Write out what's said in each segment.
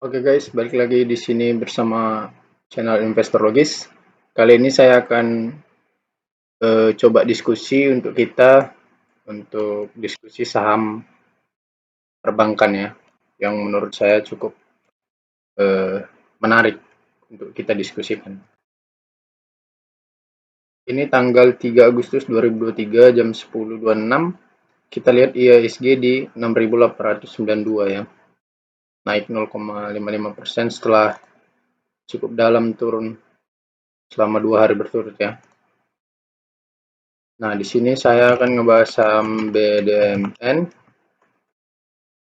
Oke guys, balik lagi di sini bersama channel Investor Logis. Kali ini saya akan coba diskusi untuk diskusi saham perbankan ya, yang menurut saya cukup eh, menarik untuk kita diskusikan. Ini tanggal 3 Agustus 2023 jam 10.26. Kita lihat IHSG di 6.892 ya, naik 0,55% setelah cukup dalam turun selama 2 hari berturut ya. Nah, di sini saya akan ngebahas saham BDMN,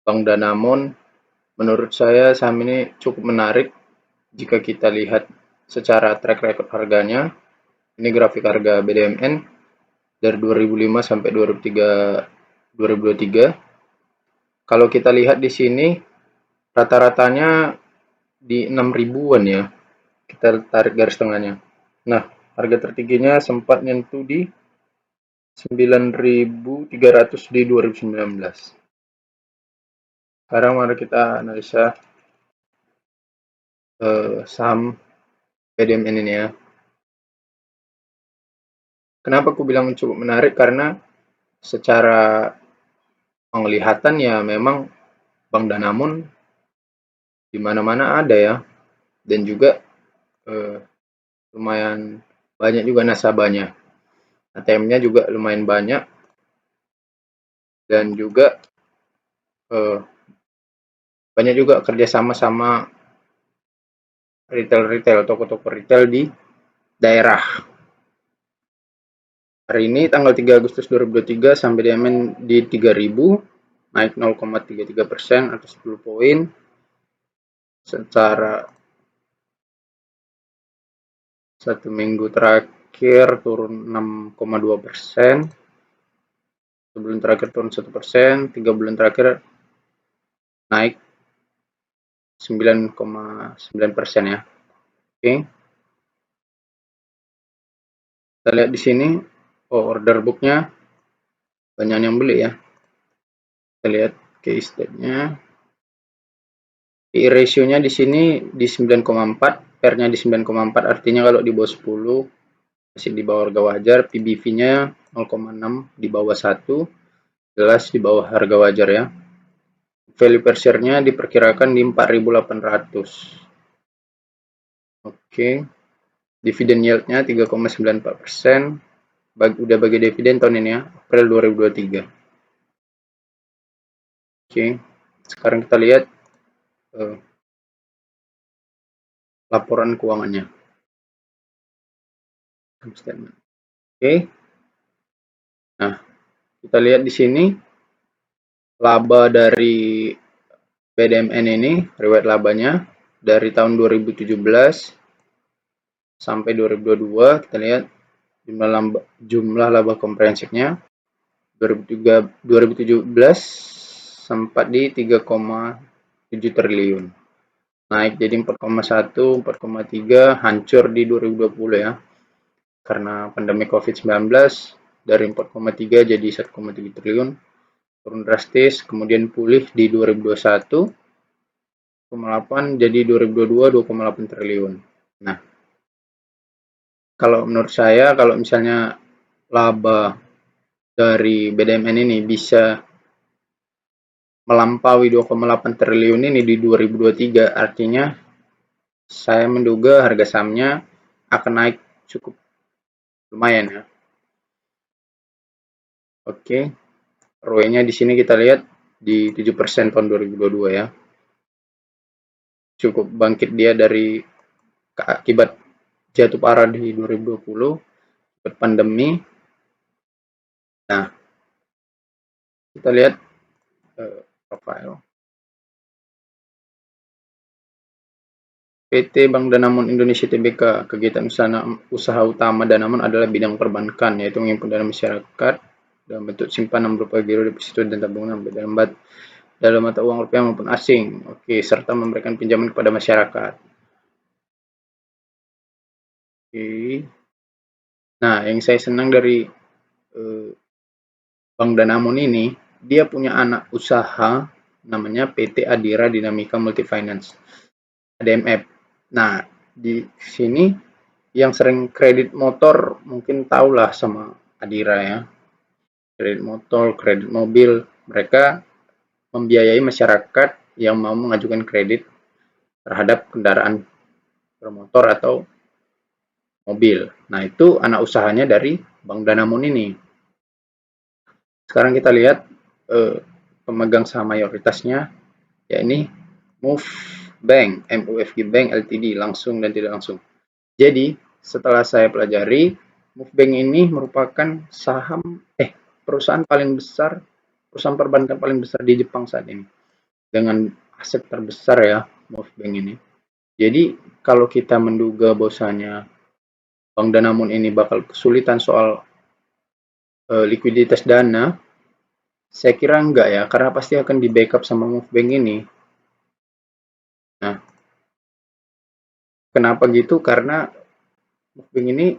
Bank Danamon. Menurut saya saham ini cukup menarik jika kita lihat secara track record harganya. Ini grafik harga BDMN dari 2005 sampai 2023. Kalau kita lihat di sini rata-ratanya di 6 ribuan ya. Kita tarik garis tengahnya. Nah, harga tertingginya sempat nyentuh di 9.300 di 2019. Sekarang mari kita analisa saham BDMN ini ya. Kenapa aku bilang cukup menarik? Karena secara penglihatan ya memang Bank Danamon di mana-mana ada ya, dan juga lumayan banyak juga nasabahnya. ATM-nya juga lumayan banyak, dan juga banyak juga kerjasama sama retail-retail, toko-toko retail di daerah. Hari ini tanggal 3 Agustus 2023 sampai BDMN di 3.000, naik 0,33% atau 10 poin. Secara satu minggu terakhir turun 6,2%, sebulan terakhir turun 1%, 3 bulan terakhir naik 9,9% ya. Oke, kita lihat di sini, order booknya banyak yang beli ya. Kita lihat case state-nya. PE ratio-nya di sini di 9,4, PER-nya di 9,4, artinya kalau di bawah 10 masih di bawah harga wajar. PBV-nya 0,6, di bawah 1, jelas di bawah harga wajar ya. Value per share-nya diperkirakan di 4.800. Oke. Dividen yield-nya 3,94%. Udah bagi dividen tahun ini ya, April 2023. Oke. Sekarang kita lihat laporan keuangannya. Oke. Nah, kita lihat di sini laba dari BDMN ini, riwayat labanya dari tahun 2017 sampai 2022. Kita lihat jumlah laba komprehensifnya 2017 sempat di 3,7 triliun, naik jadi 4,1, 4,3, hancur di 2020 ya, karena pandemi COVID-19. Dari 4,3 jadi 1,3 triliun, turun drastis, kemudian pulih di 2021, 2,8, jadi 2022 2,8 triliun. Nah, kalau menurut saya, kalau misalnya laba dari BDMN ini bisa melampaui 2,8 triliun ini di 2023, artinya saya menduga harga sahamnya akan naik cukup lumayan ya. Oke, ROE-nya di sini kita lihat di 7% tahun 2022 ya. Cukup bangkit dia dari akibat jatuh parah di 2020, akibat pandemi. Nah, kita lihat profil. PT Bank Danamon Indonesia Tbk, kegiatan usaha utama Danamon adalah bidang perbankan, yaitu mengimpun dana masyarakat dalam bentuk simpanan berupa giro, deposito, dan tabungan dalam mata uang rupiah maupun asing. Oke, serta memberikan pinjaman kepada masyarakat. Oke. Nah, yang saya senang dari Bank Danamon ini, dia punya anak usaha namanya PT Adira Dinamika Multifinance, ADMF. Nah, di sini yang sering kredit motor mungkin tahulah sama Adira ya. Kredit motor, kredit mobil, mereka membiayai masyarakat yang mau mengajukan kredit terhadap kendaraan bermotor atau mobil. Nah, itu anak usahanya dari Bank Danamon ini. Sekarang kita lihat pemegang saham mayoritasnya, yakni Move Bank, MUFG Bank Ltd, langsung dan tidak langsung. Jadi, setelah saya pelajari, Move Bank ini merupakan perusahaan paling besar, perusahaan perbankan paling besar di Jepang saat ini. Dengan aset terbesar ya, Move Bank ini. Jadi, kalau kita menduga bahwasanya Bank Danamon ini bakal kesulitan soal likuiditas dana, saya kira enggak ya, karena pasti akan di backup sama Move Bank ini. Nah, kenapa gitu? Karena Move Bank ini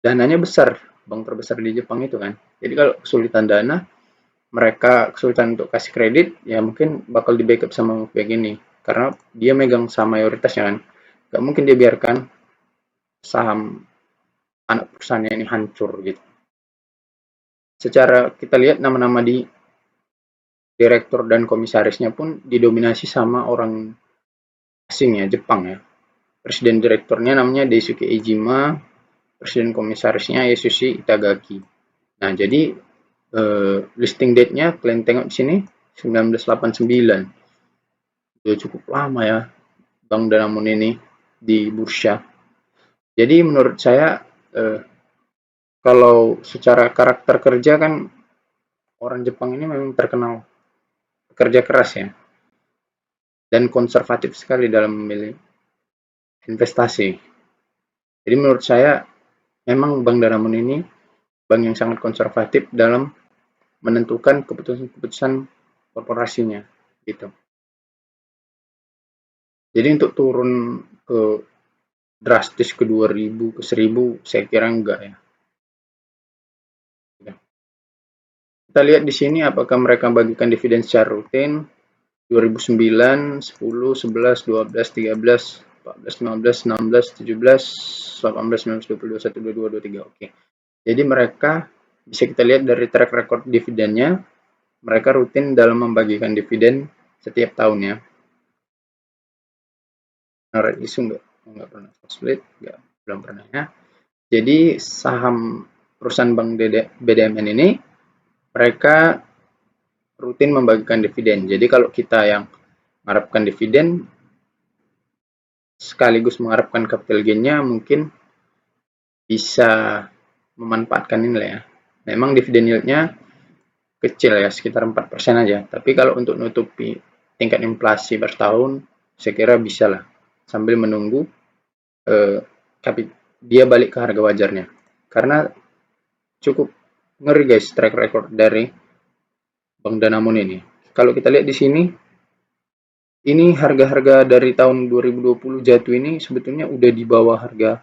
dananya besar, bank terbesar di Jepang itu kan. Jadi kalau kesulitan dana, mereka kesulitan untuk kasih kredit, ya mungkin bakal di backup sama Move Bank ini. Karena dia megang saham mayoritasnya kan. Gak mungkin dia biarkan saham anak perusahaannya ini hancur gitu. Secara kita lihat nama-nama di direktur dan komisarisnya pun didominasi sama orang asing ya, Jepang ya. Presiden direkturnya namanya Daisuke Ejima, presiden komisarisnya Yasushi Itagaki. Nah, jadi listing date-nya kalian tengok di sini 1989. Sudah cukup lama ya Bank Danamon ini di bursa. Jadi menurut saya kalau secara karakter kerja kan orang Jepang ini memang terkenal kerja keras ya dan konservatif sekali dalam memilih investasi. Jadi menurut saya memang Bank Danamon ini bank yang sangat konservatif dalam menentukan keputusan-keputusan korporasinya gitu. Jadi untuk turun ke drastis ke 2000 ke 1000 saya kira enggak ya. Kita lihat di sini apakah mereka bagikan dividen secara rutin 2009, 10, 11, 12, 13, 14, 15, 16, 17, 18, 19, 20, 21, 22, 23. Oke. Jadi mereka bisa kita lihat dari track record dividennya, mereka rutin dalam membagikan dividen setiap tahunnya. Right isu enggak pernah split, belum pernah ya. Jadi saham perusahaan Bank BDMN ini mereka rutin membagikan dividen. Jadi kalau kita yang mengharapkan dividen sekaligus mengharapkan capital gain-nya mungkin bisa memanfaatkan ini lah ya. Memang dividen yield-nya kecil ya, sekitar 4% aja. Tapi kalau untuk nutupi tingkat inflasi per tahun, saya kira bisa lah. Sambil menunggu dia balik ke harga wajarnya. Karena cukup ngeri guys track record dari Bank Danamon ini. Kalau kita lihat di sini, ini harga-harga dari tahun 2020 jatuh ini sebetulnya udah di bawah harga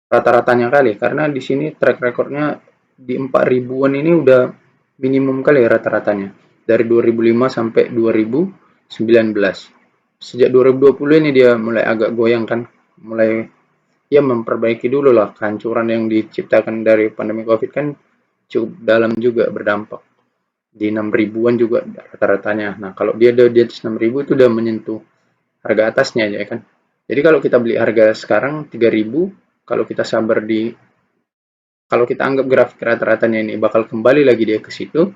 rata-ratanya kali. Karena di sini track recordnya di 4 ribuan ini udah minimum kali ya rata-ratanya. Dari 2005 sampai 2019. Sejak 2020 ini dia mulai agak goyang kan. Mulai ya memperbaiki dulu lah kehancuran yang diciptakan dari pandemi COVID kan cukup dalam juga berdampak. Di 6 ribuan juga rata-ratanya. Nah, kalau dia di atas 6 ribu itu udah menyentuh harga atasnya ya kan. Jadi kalau kita beli harga sekarang 3 ribu, kalau kita sabar kalau kita anggap grafik rata-ratanya ini bakal kembali lagi dia ke situ,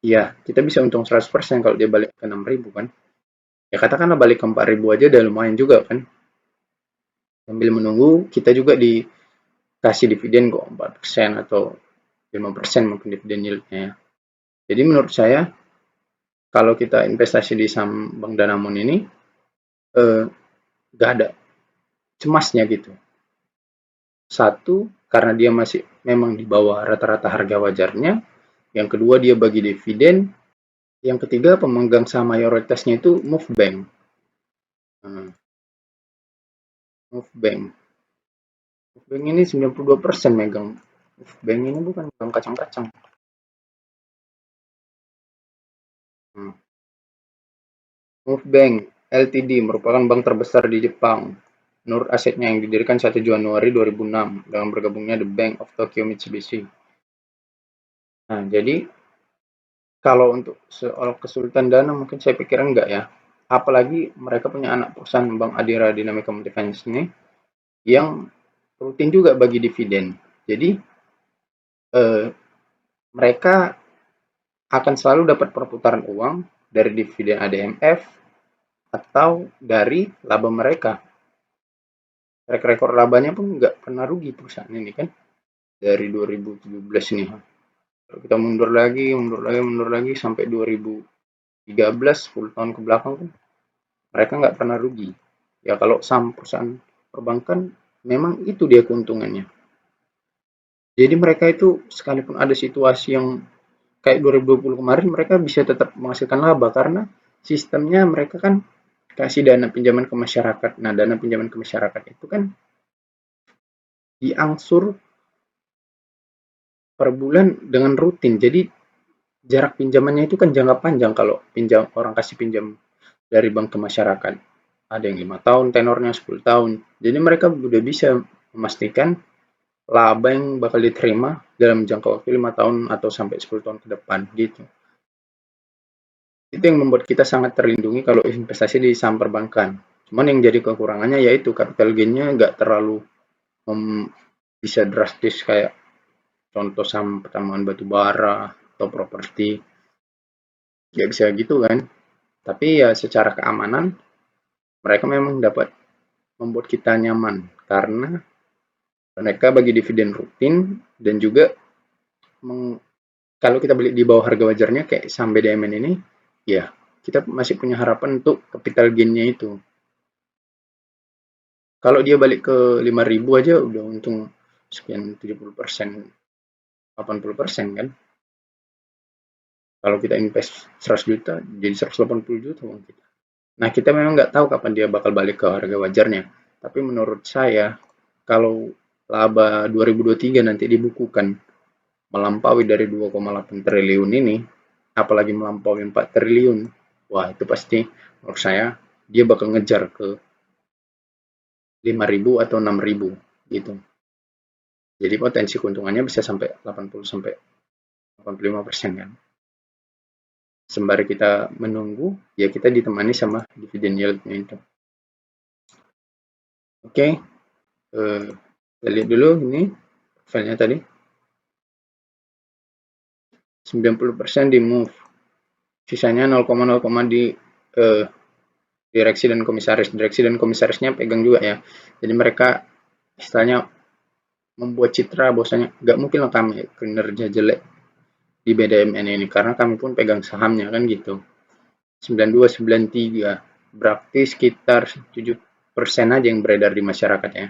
ya kita bisa untung 100% kalau dia balik ke 6 ribu kan. Ya katakanlah balik ke 4 ribu aja udah lumayan juga kan. Sambil menunggu kita juga dikasih dividen kok 4% atau 5% mungkin dividen yieldnya ya. Jadi menurut saya kalau kita investasi di saham Bank Danamon ini gak ada cemasnya gitu. Satu, karena dia masih memang di bawah rata-rata harga wajarnya. Yang kedua, dia bagi dividen. Yang ketiga, pemegang saham mayoritasnya itu Move Bank. Move Bank. Move Bank ini 92% megang. Move Bank ini bukan megang kacang-kacang. Movebank Ltd merupakan bank terbesar di Jepang. Menurut asetnya yang didirikan 1 Januari 2006 dengan bergabungnya The Bank of Tokyo Mitsubishi. Nah, jadi kalau untuk soal kesulitan dana mungkin saya pikir enggak ya. Apalagi mereka punya anak perusahaan Bank Adira Dynamica Multifinance ini yang rutin juga bagi dividen. Jadi eh, mereka akan selalu dapat perputaran uang dari dividen ADMF atau dari laba mereka. Track record labanya pun nggak pernah rugi perusahaan ini kan dari 2017 ini. Kalau kita mundur lagi sampai 2013, 10 tahun ke belakang kan mereka nggak pernah rugi. Ya kalau saham perusahaan perbankan memang itu dia keuntungannya. Jadi mereka itu sekalipun ada situasi yang kayak 2020 kemarin mereka bisa tetap menghasilkan laba karena sistemnya mereka kan kasih dana pinjaman ke masyarakat. Nah, dana pinjaman ke masyarakat itu kan diangsur per bulan dengan rutin. Jadi jarak pinjamannya itu kan jangka panjang kalau pinjam orang kasih pinjam dari bank ke masyarakat. Ada yang 5 tahun tenornya, 10 tahun. Jadi mereka sudah bisa memastikan laba yang bakal diterima dalam jangka waktu 5 tahun atau sampai 10 tahun ke depan gitu. Itu yang membuat kita sangat terlindungi kalau investasi di saham perbankan. Cuman yang jadi kekurangannya yaitu capital gain-nya nggak terlalu bisa drastis kayak contoh saham pertambangan batu bara atau properti. Nggak bisa gitu kan. Tapi ya secara keamanan mereka memang dapat membuat kita nyaman karena mereka bagi dividen rutin dan juga kalau kita beli di bawah harga wajarnya kayak saham BDMN ini, ya kita masih punya harapan untuk capital gain-nya itu. Kalau dia balik ke 5.000 aja udah untung sekian 70%, 80% kan. Kalau kita invest 100 juta, jadi 180 juta uang kita. Nah, kita memang nggak tahu kapan dia bakal balik ke harga wajarnya. Tapi menurut saya, kalau laba 2023 nanti dibukukan melampaui dari 2,8 triliun ini, apalagi melampaui 4 triliun, wah itu pasti menurut saya dia bakal ngejar ke 5.000 atau 6.000 gitu. Jadi potensi keuntungannya bisa sampai 80 sampai 85% kan. Sembari kita menunggu, ya kita ditemani sama dividen yield-nya itu. Oke, kita lihat dulu ini filenya tadi. 90% di move. Sisanya 0,0 di direksi dan komisaris. Direksi dan komisarisnya pegang juga ya. Jadi mereka istilahnya membuat citra bahwasanya nggak mungkin lah kami kinerja jelek di BDMN ini karena kami pun pegang sahamnya kan gitu. 92, 93 berarti sekitar 7% aja yang beredar di masyarakat ya.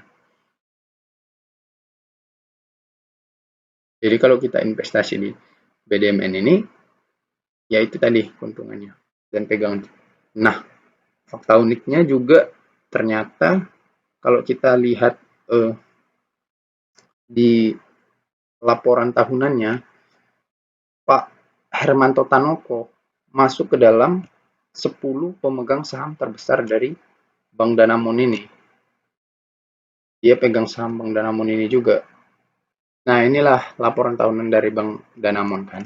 Jadi kalau kita investasi di BDMN ini ya itu tadi keuntungannya dan pegang. Nah, fakta uniknya juga ternyata kalau kita lihat di laporan tahunannya, Pak Hermanto Tanoko masuk ke dalam 10 pemegang saham terbesar dari Bank Danamon ini. Dia pegang saham Bank Danamon ini juga. Nah, inilah laporan tahunan dari Bank Danamon kan.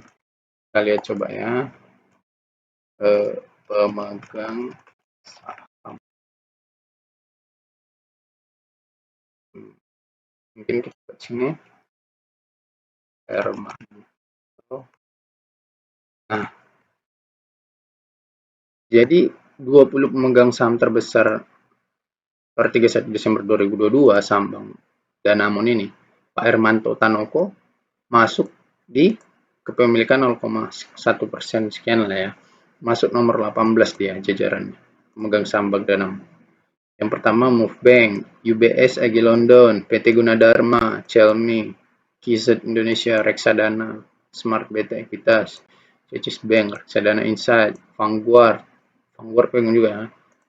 Kita lihat coba ya. Pemegang saham. Mungkin kita lihat sini. Hermanto. Nah, jadi 20 pemegang saham terbesar per 31 Desember 2022 saham Bank Danamon ini, Pak Hermanto Tanoko masuk di kepemilikan 0,1% sekian lah ya. Masuk nomor 18 dia jajarannya. Pemegang saham Bank Danamon. Yang pertama Movebank, UBS AG London, PT Gunadarma, Chelmi, KZ Indonesia, Reksadana, Smart Beta Equitas, Cecis Bank, Reksadana Insight, Vanguard pegang juga ya,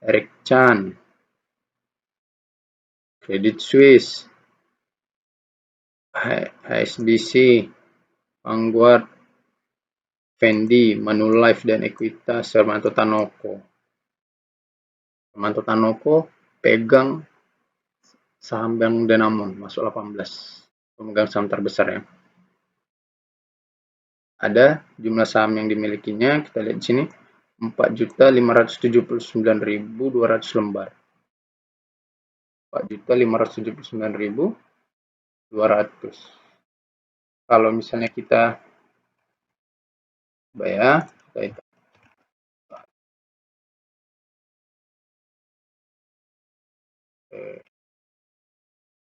Eric Chan, Credit Suisse, HSBC, Vanguard, Fendi, Manulife, dan Equitas, Hermanto Tanoko. Hermanto Tanoko pegang saham Bank Danamon, masuk 18. Pemegang saham terbesar ya. Ada jumlah saham yang dimilikinya, kita lihat di sini 4.579.200 lembar. 4.579.200. Kalau misalnya kita bayar, kita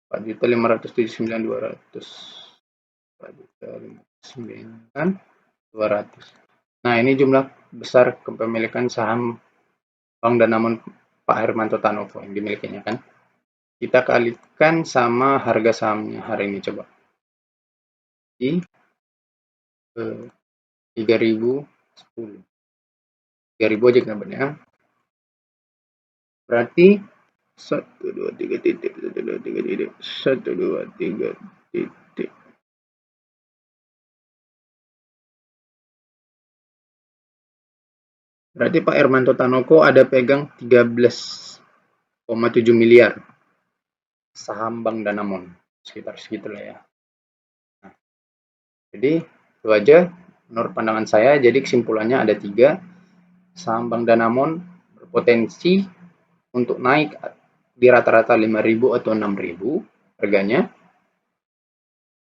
4.579.200. 4.579.200. Nah, ini jumlah besar kepemilikan saham Bank Danamon Pak Hermanto Tanoko yang dimilikinya kan. Kita kalikan sama harga sahamnya hari ini coba. Di 3.010. 3.000 aja kan ya. Berarti 1, 2, 3 titik, 1, 2, 3 titik, 1, 2, 3 titik. Berarti Pak Hermanto Tanoko ada pegang 13,7 miliar saham Bank Danamon, sekitar segitulah ya. Nah, jadi itu aja menurut pandangan saya. Jadi kesimpulannya ada 3, saham Bank Danamon berpotensi untuk naik di rata-rata 5.000 atau 6.000 harganya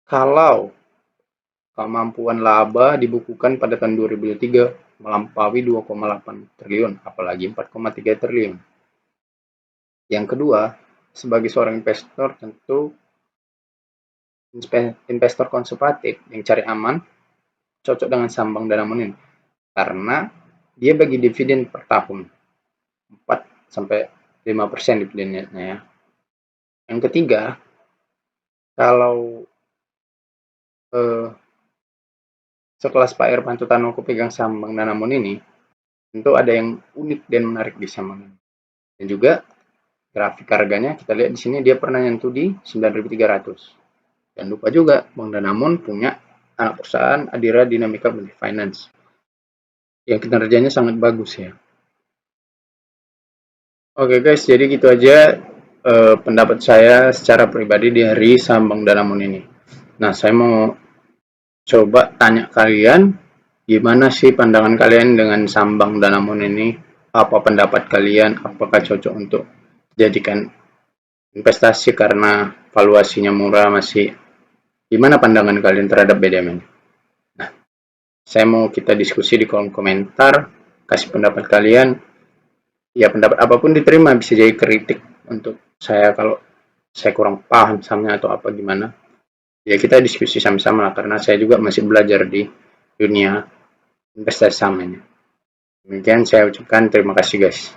kalau kemampuan laba dibukukan pada tahun 2023 melampaui 2,8 triliun, apalagi 4,3 triliun. Yang kedua, sebagai seorang investor tentu investor konservatif yang cari aman cocok dengan saham Bank Danamon ini karena dia bagi dividen per tahun 4-5% dividennya ya. Yang ketiga, kalau sekelas Pak Hermanto Tanoko pegang saham Bank Danamon ini, tentu ada yang unik dan menarik di saham ini. Dan juga grafik harganya kita lihat di sini dia pernah nyentuh di 9.300. Dan lupa juga Bank Danamon punya anak perusahaan Adira Dinamika Finance yang kinerjanya sangat bagus ya. Oke guys, jadi gitu aja pendapat saya secara pribadi di hari saham Bank Danamon ini. Nah, saya mau coba tanya kalian, gimana sih pandangan kalian dengan saham Bank Danamon ini? Apa pendapat kalian? Apakah cocok untuk dijadikan investasi karena valuasinya murah masih? Gimana pandangan kalian terhadap BDM ini? Nah, saya mau kita diskusi di kolom komentar, kasih pendapat kalian. Ya, pendapat apapun diterima, bisa jadi kritik untuk saya kalau saya kurang paham sahamnya atau apa gimana. Ya, kita diskusi sama-sama lah, karena saya juga masih belajar di dunia investasi saham ini. Demikian saya ucapkan terima kasih guys.